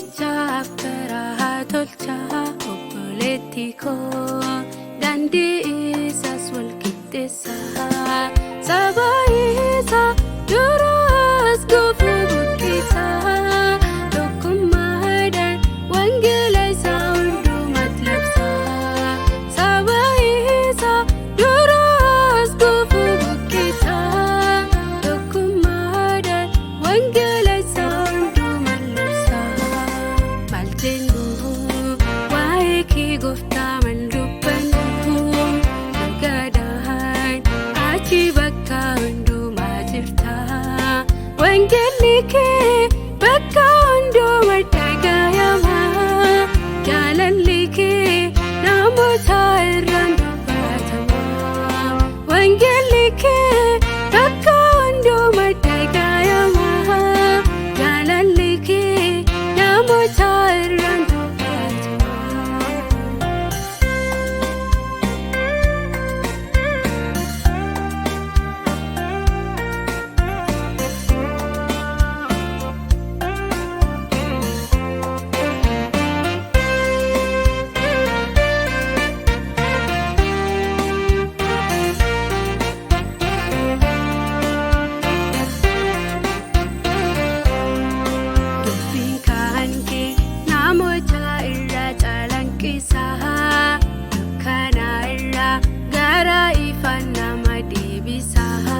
Namtichaaf karaa tolchaa obboleetti koo daandii isaas wal qixxeessaa saba isaa duraas gufuu buqqisaa tokkummaadhaan wangeela isaa hundumaatti labsaa saba isaa duraas gufuu buqqisaa tokkummaadhaan wangeela isaa hundumaatti labsaa maal jennuu waa'ee kee gooftaa man dubbannu nagaadhaan achi bakka hundumaa jirta wangeelli kee bakka hundumaa dhaga'ama jaalalli kee namoota irraan dubbatama wangeelli kee bakka hundumaa dhaga'ama jaalalli kee namoota irraan dubbatama. Dubbiin kan kee namoota irraa calanqisaa dukkana irraa gara ifaan nama deebisaa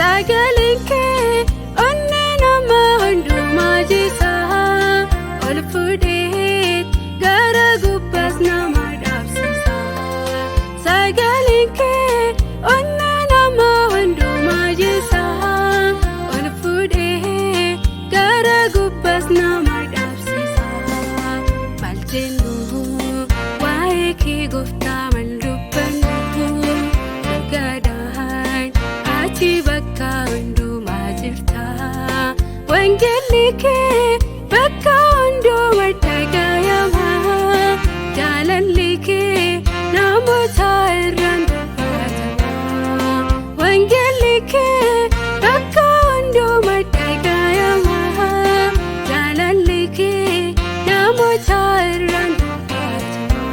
sagaleen kee onnee nama hundumaa jisaa ol fuudhee gara gubbaas nama dhaabsisaa sagaleen kee onnee nama hundumaa jisaa ol fuudhee gara gubbaas nama dhaabsisaa maal jennuu waa'ee kee gooftaa man dubbannu nagaadhaan achi bakka hundumaa jirta wangeelli kee bakka hundumaa dhaga'ama jaalalli kee namoota irraan dubbatama wangeelli kee bakka hundumaa dhaga'ama jaalalli kee namoota irraan dubbatama.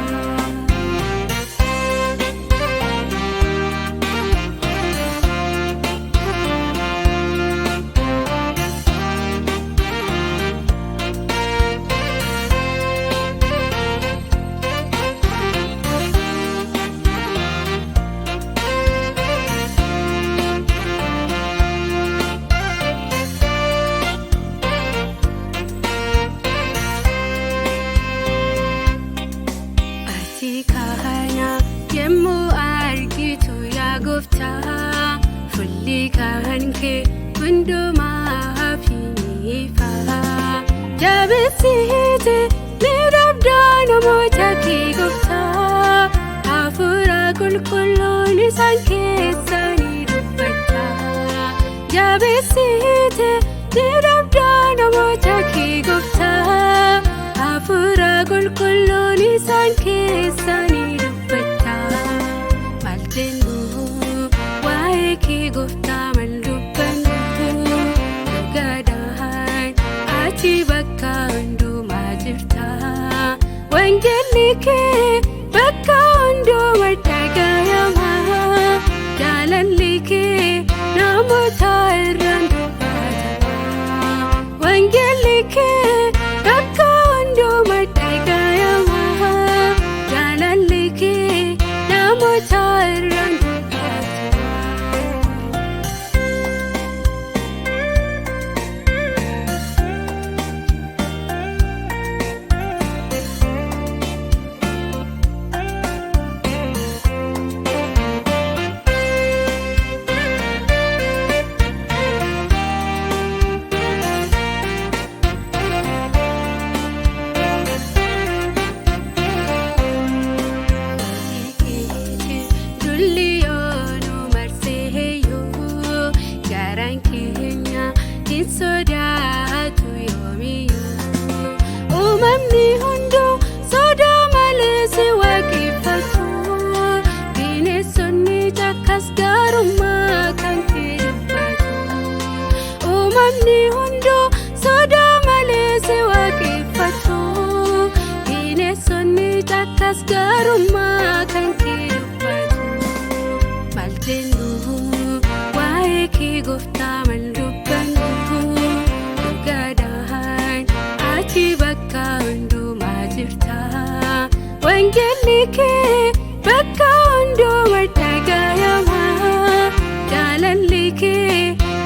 Ati kana yemmuu argitu yaa gooftaa fuulli kan kee hundumaa fi ifa jabeessite ni dabdaa namoota kee gooftaa hafuura qulqulluun isaan keessa ni dubbata jabeessite ni dabdaa namoota kee gooftaa hafuura qulqulluun isaan keessa ni dubbata maal jennuu waa'ee kee gooftaa man dubbannu nagaadhaan achi bakka hundumaa jirta wangeelli kee bakka hundumaa dhaga'ama jaalalli kee namoota irraan dubbatama wangeelli kee bakka hundumaa dhaga'ama jaalalli kee namoota irraan dubbatama. garummaa kan kee dubbatu maal jennuu waa'ee kee gooftaa maal dubbannu dhugaadhaan ati bakka hundumaa jirta wangeelli kee bakka hundumaa dhaga'ama jaalalli kee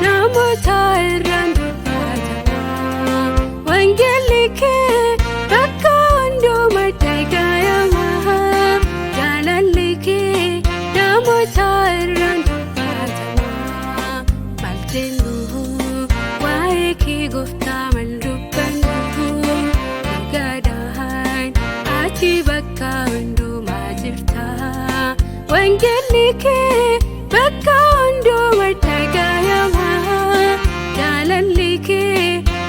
namoota irraan dubbatama wangeelli kee bakka hundumaa dhaga'ama jaalalli kee namoota irraan dubbatama maal jennuu waa'ee kee gooftaa maal dubbannu dhugaadhaan ati bakka hundumaa jirta wangeelli kee bakka hundumaa dhaga'ama jaalalli kee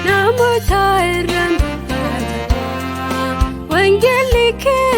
namoota irraan dubbatama wangeelli kee